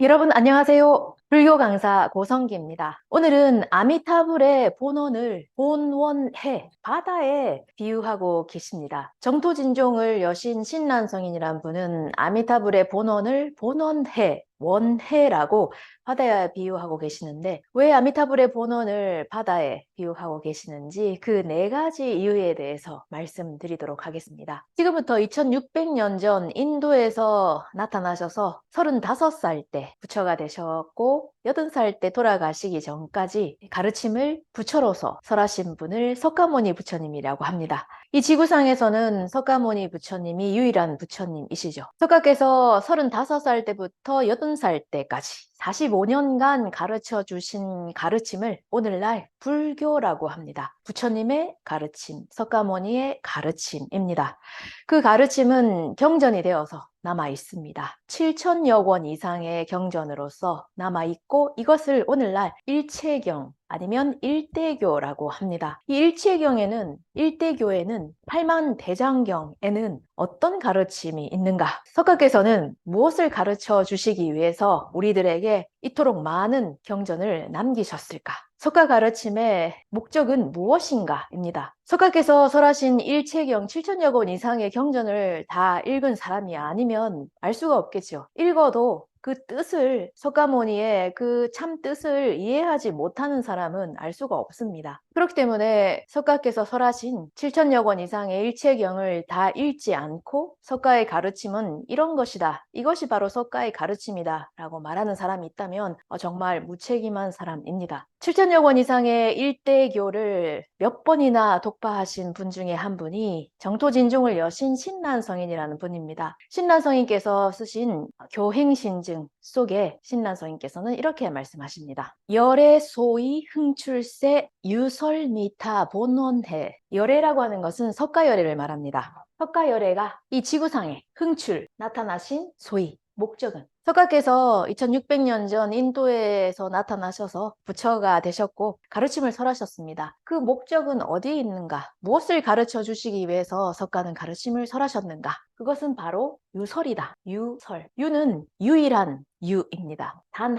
여러분 안녕하세요. 불교 강사 고성기입니다. 오늘은 아미타불의 본원을 본원해 바다에 비유하고 계십니다. 정토진종을 여신 신란성인이란 분은 아미타불의 본원을 본원해 원해라고 바다에 비유하고 계시는데, 왜 아미타불의 본원을 바다에 비유하고 계시는지 그 네 가지 이유에 대해서 말씀드리도록 하겠습니다. 지금부터 2600년 전 인도에서 나타나셔서 35살 때 부처가 되셨고 80살 때 돌아가시기 전까지 가르침을 부처로서 설하신 분을 석가모니 부처님이라고 합니다. 이 지구상에서는 석가모니 부처님이 유일한 부처님이시죠. 석가께서 35살 때부터 80살 때까지 45년간 가르쳐 주신 가르침을 오늘날 불교라고 합니다. 부처님의 가르침, 석가모니의 가르침입니다. 그 가르침은 경전이 되어서 남아 있습니다. 7천여 권 이상의 경전으로서 남아 있고, 이것을 오늘날 일체경 아니면 일대교라고 합니다. 이 일대교에는 팔만대장경에는 어떤 가르침이 있는가? 석가께서는 무엇을 가르쳐 주시기 위해서 우리들에게 이토록 많은 경전을 남기셨을까? 석가 가르침의 목적은 무엇인가입니다. 석가께서 설하신 일체경 7천여 권 이상의 경전을 다 읽은 사람이 아니면 알 수가 없겠죠. 읽어도 그 뜻을, 석가모니의 그 참 뜻을 이해하지 못하는 사람은 알 수가 없습니다. 그렇기 때문에 석가께서 설하신 7천여 권 이상의 일체경을 다 읽지 않고 석가의 가르침은 이런 것이다, 이것이 바로 석가의 가르침이다 라고 말하는 사람이 있다면 정말 무책임한 사람입니다. 7천여 권 이상의 일대교를 몇 번이나 독파하신 분 중에 한 분이 정토진종을 여신 신란성인이라는 분입니다. 신란성인께서 쓰신 교행신증 속에 신란성인께서는 이렇게 말씀하십니다. 열애 소위 흥출세 유설미타 본원해. 열애라고 하는 것은 석가열애를 말합니다. 석가열애가 이 지구상에 흥출, 나타나신 소위, 목적은 석가께서 2600년 전 인도에서 나타나셔서 부처가 되셨고 가르침을 설하셨습니다. 그 목적은 어디에 있는가? 무엇을 가르쳐 주시기 위해서 석가는 가르침을 설하셨는가? 그것은 바로 유설이다. 유설. 유는 유일한 유입니다. 단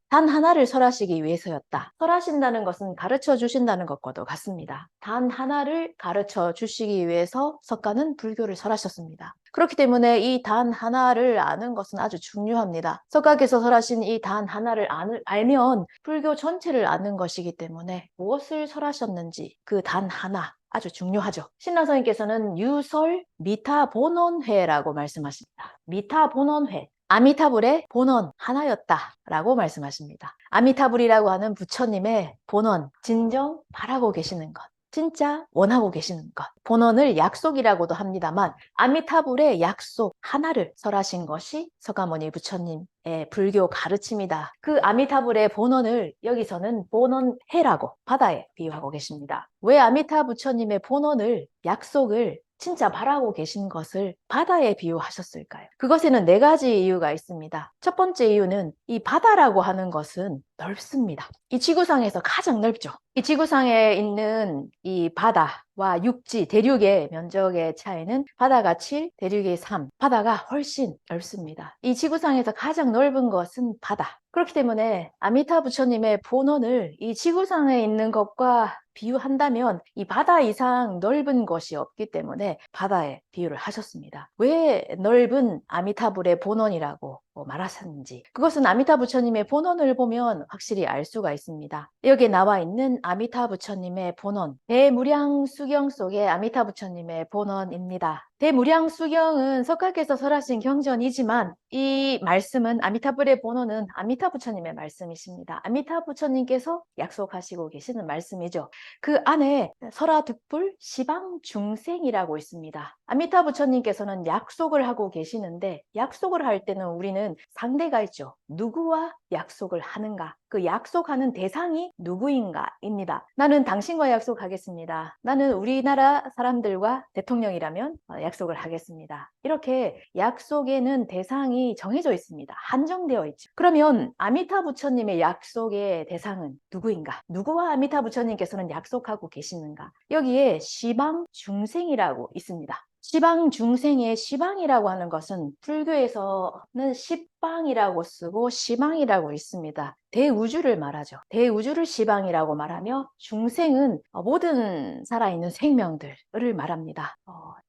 하나를 설하시기 위해서였다. 설하신다는 것은 가르쳐 주신다는 것과도 같습니다. 단 하나를 가르쳐 주시기 위해서 석가는 불교를 설하셨습니다. 그렇기 때문에 이 단 하나를 아는 것은 아주 중요합니다. 석가께서 설하신 이 단 하나를 알면 불교 전체를 아는 것이기 때문에 무엇을 설하셨는지 그 단 하나 아주 중요하죠. 신라성인께서는 유설 미타 본원회라고 말씀하십니다. 미타 본원회. 아미타불의 본원 하나였다라고 말씀하십니다. 아미타불이라고 하는 부처님의 본원, 진정 바라고 계시는 것, 진짜 원하고 계시는 것, 본원을 약속이라고도 합니다만 아미타불의 약속 하나를 설하신 것이 석가모니 부처님의 불교 가르침이다. 그 아미타불의 본원을 여기서는 본원해라고 바다에 비유하고 계십니다. 왜 아미타 부처님의 본원을, 약속을 진짜 바라고 계신 것을 바다에 비유하셨을까요? 그것에는 네 가지 이유가 있습니다. 첫 번째 이유는 이 바다라고 하는 것은 넓습니다. 이 지구상에서 가장 넓죠. 이 지구상에 있는 이 바다와 육지, 대륙의 면적의 차이는 바다가 7, 대륙이 3, 바다가 훨씬 넓습니다. 이 지구상에서 가장 넓은 것은 바다. 그렇기 때문에 아미타 부처님의 본원을 이 지구상에 있는 것과 비유한다면 이 바다 이상 넓은 것이 없기 때문에 바다에 비유를 하셨습니다. 왜 넓은 아미타불의 본원이라고 말하셨는지, 그것은 아미타 부처님의 본원을 보면 확실히 알 수가 있습니다. 여기에 나와 있는 아미타 부처님의 본원, 대무량수경 속의 아미타 부처님의 본원입니다. 대무량수경은 석가께서 설하신 경전이지만 이 말씀은, 아미타불의 본원은 아미타 부처님의 말씀이십니다. 아미타 부처님께서 약속하시고 계시는 말씀이죠. 그 안에 설화득불 시방중생이라고 있습니다. 아미타 부처님께서는 약속을 하고 계시는데, 약속을 할 때는 우리는 상대가 있죠. 누구와 약속을 하는가? 그 약속하는 대상이 누구인가입니다. 나는 당신과 약속하겠습니다. 나는 우리나라 사람들과 대통령이라면 약속을 하겠습니다. 이렇게 약속에는 대상이 정해져 있습니다. 한정되어 있죠. 그러면 아미타 부처님의 약속의 대상은 누구인가? 누구와 아미타 부처님께서는 약속하고 계시는가? 여기에 시방 중생이라고 있습니다. 시방 중생의 시방이라고 하는 것은 불교에서는 십방이라고 쓰고 시방이라고 있습니다. 대우주를 말하죠. 대우주를 시방이라고 말하며 중생은 모든 살아있는 생명들을 말합니다.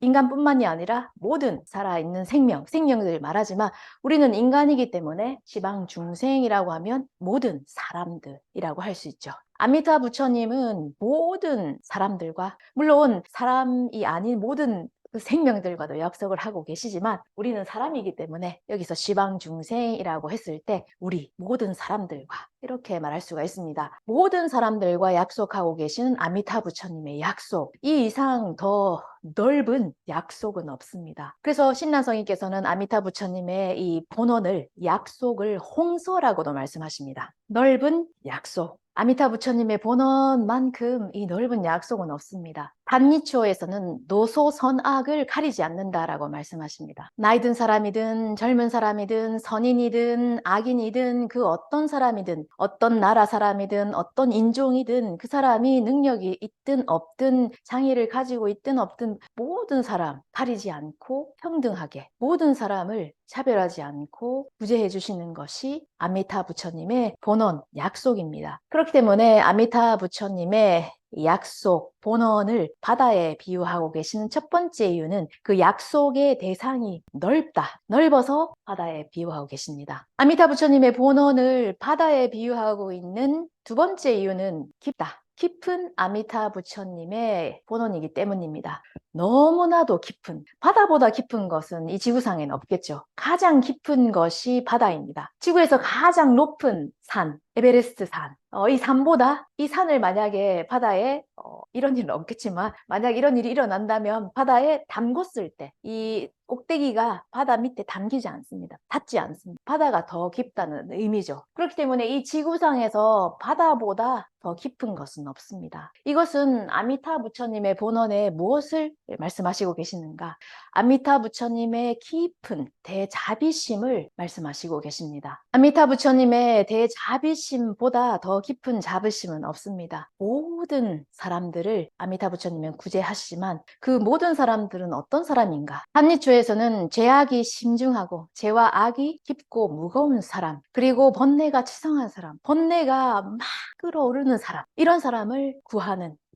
인간뿐만이 아니라 모든 살아있는 생명들을 말하지만 우리는 인간이기 때문에 시방 중생이라고 하면 모든 사람들이라고 할 수 있죠. 아미타 부처님은 모든 사람들과 물론 사람이 아닌 모든 그 생명들과도 약속을 하고 계시지만 우리는 사람이기 때문에 여기서 시방중생이라고 했을 때 우리 모든 사람들과 이렇게 말할 수가 있습니다. 모든 사람들과 약속하고 계시는 아미타 부처님의 약속, 이 이상 더 넓은 약속은 없습니다. 그래서 신난성인께서는 아미타 부처님의 이 본원을 약속을 홍서라고도 말씀하십니다. 넓은 약속. 아미타 부처님의 본원만큼 이 넓은 약속은 없습니다. 단니초에서는 노소선악을 가리지 않는다라고 말씀하십니다. 나이 든 사람이든 젊은 사람이든 선인이든 악인이든 그 어떤 사람이든 어떤 나라 사람이든 어떤 인종이든 그 사람이 능력이 있든 없든 장애를 가지고 있든 없든 모든 사람 가리지 않고 평등하게 모든 사람을 차별하지 않고 구제해 주시는 것이 아미타 부처님의 본원 약속입니다. 그렇기 때문에 아미타 부처님의 약속, 본원을 바다에 비유하고 계시는 첫 번째 이유는 그 약속의 대상이 넓어서 바다에 비유하고 계십니다. 아미타 부처님의 본원을 바다에 비유하고 있는 두 번째 이유는 깊은 아미타 부처님의 본원이기 때문입니다. 너무나도 깊은, 바다보다 깊은 것은 이 지구상에는 없겠죠. 가장 깊은 것이 바다입니다. 지구에서 가장 높은 산, 에베레스트 산. 이 산보다 이 산을 만약에 바다에 이런 일은 없겠지만 만약 이런 일이 일어난다면 바다에 담궜을 때 이 꼭대기가 바다 밑에 담기지 않습니다. 닿지 않습니다. 바다가 더 깊다는 의미죠. 그렇기 때문에 이 지구상에서 바다보다 더 깊은 것은 없습니다. 이것은 아미타 부처님의 본원에 무엇을 말씀하시고 계시는가? 아미타 부처님의 깊은 대자비심을 말씀하시고 계십니다. 아미타 부처님의 대자비심보다 더 깊은 자비심은 없습니다. 모든 사람들을 아미타 부처님은 구제하시지만 그 모든 사람들은 어떤 사람인가? 한니초에서는 죄악이 심중하고 죄와 악이 깊고 무거운 사람, 그리고 번뇌가 치성한 사람, 번뇌가 막 끓어오르는 사람, 이런 사람을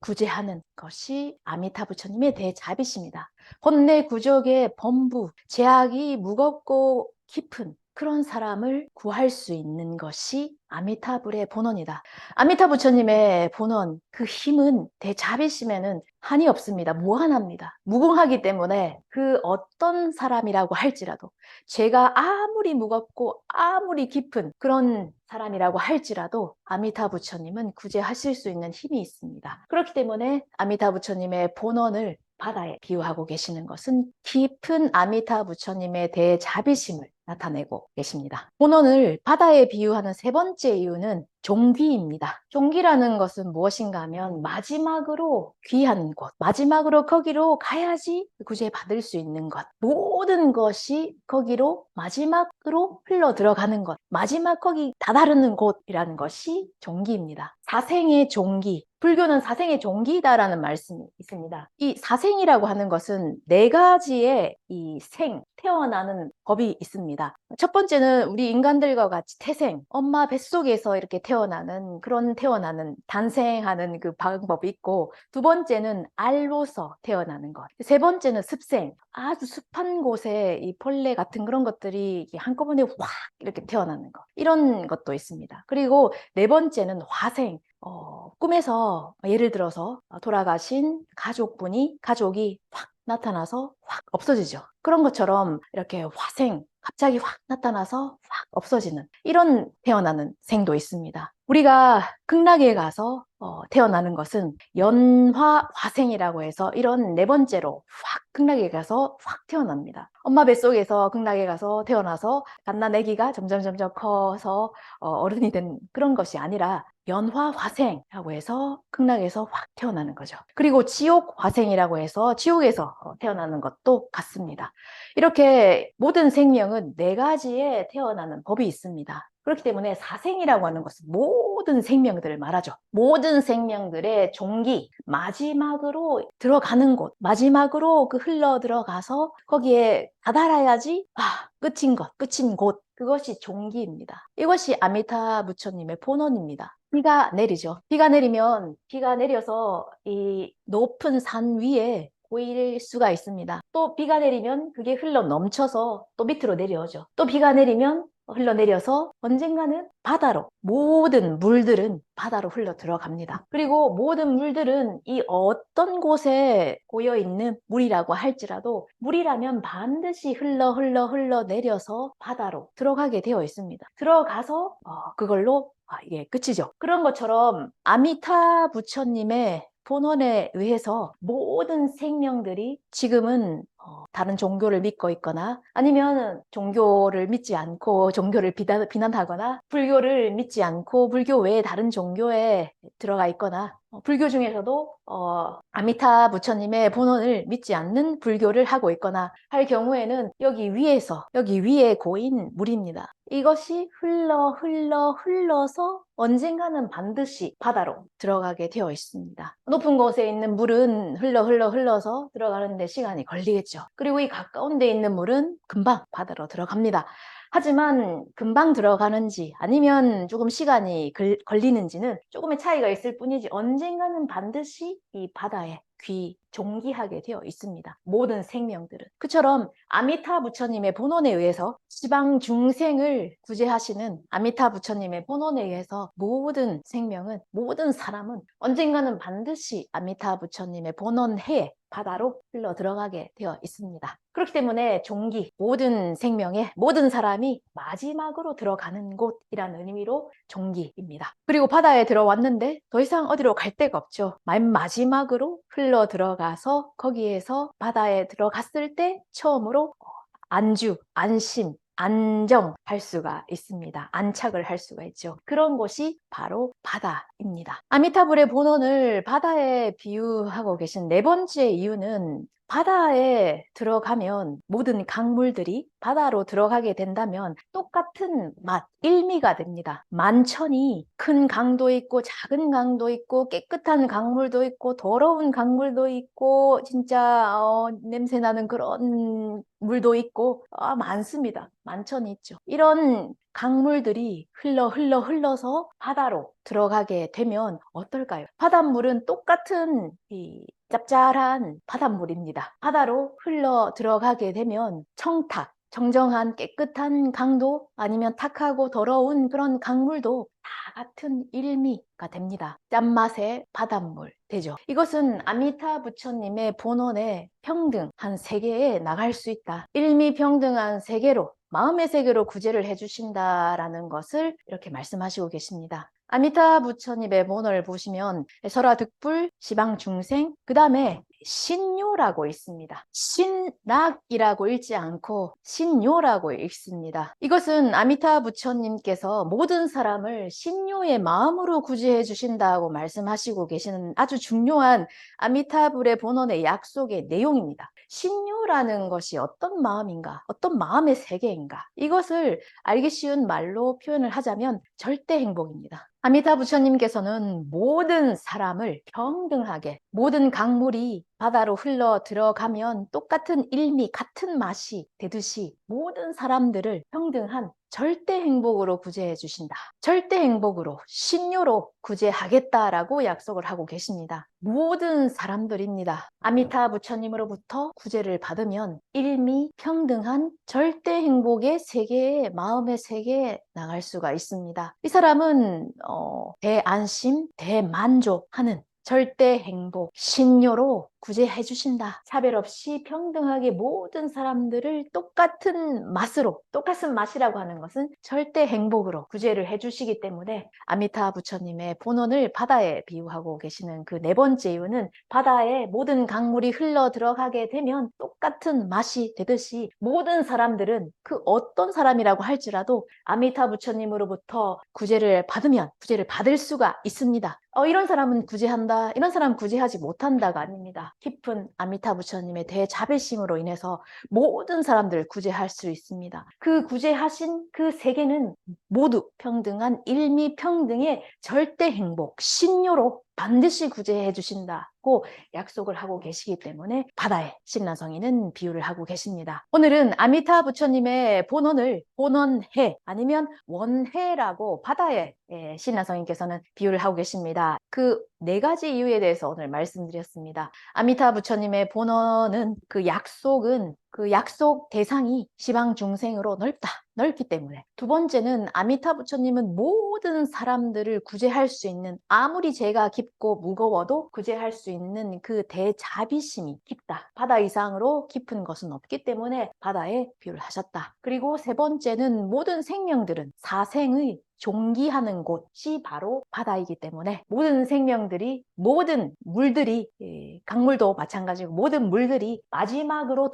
구제하는 것이 아미타 부처님의 대자비십니다. 번뇌 구족의 범부, 죄악이 무겁고 깊은 그런 사람을 구할 수 있는 것이 아미타불의 본원이다. 아미타 부처님의 본원, 그 힘은 대자비심에는 한이 없습니다. 무한합니다. 무궁하기 때문에 그 어떤 사람이라고 할지라도 죄가 아무리 무겁고 아무리 깊은 그런 사람이라고 할지라도 아미타 부처님은 구제하실 수 있는 힘이 있습니다. 그렇기 때문에 아미타 부처님의 본원을 바다에 비유하고 계시는 것은 깊은 아미타 부처님의 대자비심을 나타내고 계십니다. 본원을 바다에 비유하는 세 번째 이유는 종귀입니다. 종귀라는 것은 무엇인가 하면 마지막으로 귀한 곳, 마지막으로 거기로 가야지 구제받을 수 있는 것, 모든 것이 거기로 마지막으로 흘러 들어가는 것, 마지막 거기 다다르는 곳이라는 것이 종귀입니다. 사생의 종귀, 불교는 사생의 종기다라는 말씀이 있습니다. 이 사생이라고 하는 것은 네 가지의 이 태어나는 법이 있습니다. 첫 번째는 우리 인간들과 같이 태생, 엄마 뱃속에서 이렇게 태어나는 단생하는 그 방법이 있고, 두 번째는 알로서 태어나는 것, 세 번째는 습생, 아주 습한 곳에 이 벌레 같은 그런 것들이 한꺼번에 확 이렇게 태어나는 것, 이런 것도 있습니다. 그리고 네 번째는 화생, 꿈에서 예를 들어서 돌아가신 가족이 확 나타나서 확 없어지죠. 그런 것처럼 이렇게 갑자기 확 나타나서 확 없어지는 이런 태어나는 생도 있습니다. 우리가 극락에 가서 태어나는 것은 연화화생이라고 해서 이런 네 번째로 확 극락에 가서 확 태어납니다. 엄마 뱃속에서 극락에 가서 태어나서 갓난아기가 점점 커서 어른이 된 그런 것이 아니라 연화화생이라고 해서 극락에서 확 태어나는 거죠. 그리고 지옥화생이라고 해서 지옥에서 태어나는 것도 같습니다. 이렇게 모든 생명은 네 가지의 태어나는 법이 있습니다. 그렇기 때문에 사생이라고 하는 것은 모든 생명들을 말하죠. 모든 생명들의 종기, 마지막으로 들어가는 곳, 마지막으로 그 흘러 들어가서 거기에 다다라야지 끝인 곳, 그것이 종기입니다. 이것이 아미타 부처님의 본원입니다. 비가 내리죠. 비가 내리면 비가 내려서 이 높은 산 위에 고일 수가 있습니다. 또 비가 내리면 그게 흘러 넘쳐서 또 밑으로 내려오죠. 또 비가 내리면 흘러내려서 언젠가는 바다로, 모든 물들은 바다로 흘러 들어갑니다. 그리고 모든 물들은 이 어떤 곳에 고여 있는 물이라고 할지라도 물이라면 반드시 흘러 내려서 바다로 들어가게 되어 있습니다. 들어가서 그걸로 이게 끝이죠. 그런 것처럼 아미타 부처님의 본원에 의해서 모든 생명들이 지금은 다른 종교를 믿고 있거나 아니면 종교를 믿지 않고 종교를 비난하거나 불교를 믿지 않고 불교 외에 다른 종교에 들어가 있거나 불교 중에서도 아미타 부처님의 본원을 믿지 않는 불교를 하고 있거나 할 경우에는 여기 위에 고인 물입니다. 이것이 흘러서 언젠가는 반드시 바다로 들어가게 되어 있습니다. 높은 곳에 있는 물은 흘러서 들어가는데 시간이 걸리겠죠. 그리고 이 가까운 데 있는 물은 금방 바다로 들어갑니다. 하지만 금방 들어가는지 아니면 조금 시간이 걸리는지는 조금의 차이가 있을 뿐이지 언젠가는 반드시 이 바다에 종기하게 되어 있습니다. 모든 생명들은. 그처럼 아미타 부처님의 본원에 의해서 지방 중생을 구제하시는 아미타 부처님의 본원에 의해서 모든 생명은, 모든 사람은 언젠가는 반드시 아미타 부처님의 본원해에 바다로 흘러 들어가게 되어 있습니다. 그렇기 때문에 종기, 모든 생명의 모든 사람이 마지막으로 들어가는 곳이라는 의미로 종기입니다. 그리고 바다에 들어왔는데 더 이상 어디로 갈 데가 없죠. 맨 마지막으로 흘러 들어가서 거기에서 바다에 들어갔을 때 처음으로 안주, 안심, 안정할 수가 있습니다. 안착을 할 수가 있죠. 그런 곳이 바로 바다입니다. 아미타불의 본원을 바다에 비유하고 계신 네 번째 이유는 바다에 들어가면 모든 강물들이 바다로 들어가게 된다면 똑같은 맛, 일미가 됩니다. 만천이 큰 강도 있고 작은 강도 있고 깨끗한 강물도 있고 더러운 강물도 있고 진짜 냄새 나는 그런 물도 있고 많습니다. 만천이 있죠. 이런 강물들이 흘러서 바다로 들어가게 되면 어떨까요? 바닷물은 똑같은 이 짭짤한 바닷물입니다. 바다로 흘러 들어가게 되면 정정한 깨끗한 강도 아니면 탁하고 더러운 그런 강물도 다 같은 일미가 됩니다. 짠맛의 바닷물 되죠. 이것은 아미타 부처님의 본원의 평등한 세계에 나갈 수 있다. 일미평등한 세계로 마음의 세계로 구제를 해주신다라는 것을 이렇게 말씀하시고 계십니다. 아미타 부처님의 본원을 보시면 설화득불, 지방중생, 그 다음에 신요라고 있습니다. 신락이라고 읽지 않고 신요라고 읽습니다. 이것은 아미타 부처님께서 모든 사람을 신요의 마음으로 구제해 주신다고 말씀하시고 계시는 아주 중요한 아미타불의 본원의 약속의 내용입니다. 신요라는 것이 어떤 마음인가, 어떤 마음의 세계인가, 이것을 알기 쉬운 말로 표현을 하자면 절대 행복입니다. 아미타 부처님께서는 모든 사람을 평등하게 모든 강물이 바다로 흘러 들어가면 똑같은 일미, 같은 맛이 되듯이 모든 사람들을 평등한 절대 행복으로 구제해 주신다. 절대 행복으로, 신요로 구제하겠다라고 약속을 하고 계십니다. 모든 사람들입니다. 아미타 부처님으로부터 구제를 받으면 일미, 평등한 절대 행복의 세계에, 마음의 세계에 나갈 수가 있습니다. 이 사람은 대안심, 대만족하는 절대 행복, 신요로 구제해 주신다. 차별 없이 평등하게 모든 사람들을 똑같은 맛으로, 똑같은 맛이라고 하는 것은 절대 행복으로 구제를 해 주시기 때문에 아미타 부처님의 본원을 바다에 비유하고 계시는 그 네 번째 이유는 바다에 모든 강물이 흘러 들어가게 되면 똑같은 맛이 되듯이 모든 사람들은 그 어떤 사람이라고 할지라도 아미타 부처님으로부터 구제를 받으면 구제를 받을 수가 있습니다. 이런 사람은 구제한다, 이런 사람은 구제하지 못한다가 아닙니다. 깊은 아미타 부처님의 대자비심으로 인해서 모든 사람들을 구제할 수 있습니다. 그 구제하신 그 세계는 모두 평등한 일미평등의 절대 행복, 신요로 반드시 구제해 주신다고 약속을 하고 계시기 때문에 바다의 신라성인은 비유를 하고 계십니다. 오늘은 아미타 부처님의 본원을 본원해 아니면 원해라고 바다의 신라성인께서는 비유를 하고 계십니다. 그 네 가지 이유에 대해서 오늘 말씀드렸습니다. 아미타 부처님의 본원은 그 약속 대상이 시방 중생으로 넓기 때문에. 두 번째는 아미타 부처님은 모든 사람들을 구제할 수 있는, 아무리 죄가 깊고 무거워도 구제할 수 있는 그 대자비심이 깊다. 바다 이상으로 깊은 것은 없기 때문에 바다에 비유를 하셨다. 그리고 세 번째는 모든 생명들은 사생의 존귀하는 곳이 바로 바다이기 때문에 모든 생명들이, 모든 물들이, 강물도 마찬가지고 모든 물들이 마지막으로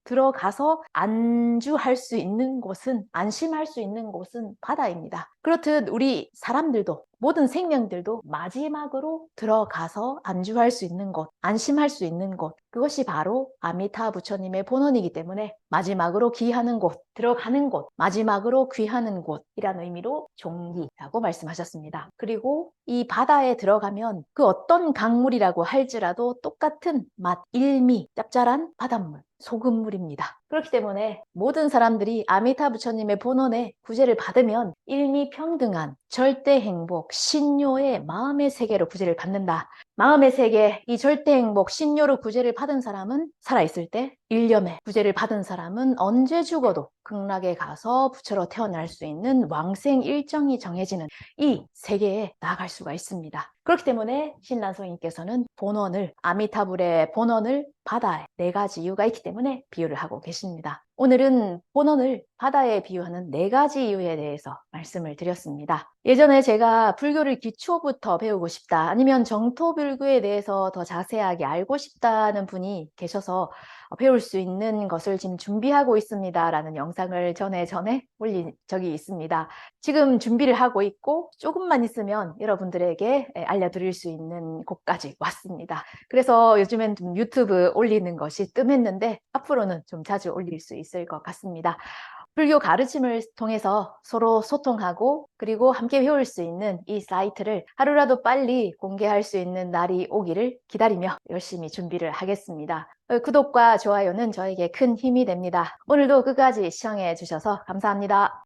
들어가서 안주할 수 있는 곳은, 안심할 수 있는 곳은 바다입니다. 그렇듯 우리 사람들도, 모든 생명들도 마지막으로 들어가서 안주할 수 있는 곳, 안심할 수 있는 곳, 그것이 바로 아미타 부처님의 본원이기 때문에 마지막으로 귀하는 곳, 들어가는 곳, 마지막으로 귀하는 곳이라는 의미로 종기라고 말씀하셨습니다. 그리고 이 바다에 들어가면 그 어떤 강물이라고 할지라도 똑같은 맛, 일미, 짭짤한 바닷물, 소금물입니다. 그렇기 때문에 모든 사람들이 아미타 부처님의 본원에 구제를 받으면 일미평등한 절대 행복, 신요의 마음의 세계로 구제를 받는다. 마음의 세계, 이 절대 행복, 신요로 구제를 받은 사람은 살아있을 때, 일념에 구제를 받은 사람은 언제 죽어도 극락에 가서 부처로 태어날 수 있는 왕생 일정이 정해지는 이 세계에 나아갈 수가 있습니다. 그렇기 때문에 신란소인께서는 본원을, 아미타불의 본원을 바다에 네 가지 이유가 있기 때문에 비유를 하고 계십니다. 오늘은 본원을 바다에 비유하는 네 가지 이유에 대해서 말씀을 드렸습니다. 예전에 제가 불교를 기초부터 배우고 싶다, 아니면 정토불교에 대해서 더 자세하게 알고 싶다는 분이 계셔서 배울 수 있는 것을 지금 준비하고 있습니다 라는 영상을 전에 올린 적이 있습니다. 지금 준비를 하고 있고 조금만 있으면 여러분들에게 알려드릴 수 있는 곳까지 왔습니다. 그래서 요즘엔 좀 유튜브 올리는 것이 뜸했는데 앞으로는 좀 자주 올릴 수 있을 것 같습니다. 불교 가르침을 통해서 서로 소통하고 그리고 함께 배울 수 있는 이 사이트를 하루라도 빨리 공개할 수 있는 날이 오기를 기다리며 열심히 준비를 하겠습니다. 구독과 좋아요는 저에게 큰 힘이 됩니다. 오늘도 끝까지 시청해 주셔서 감사합니다.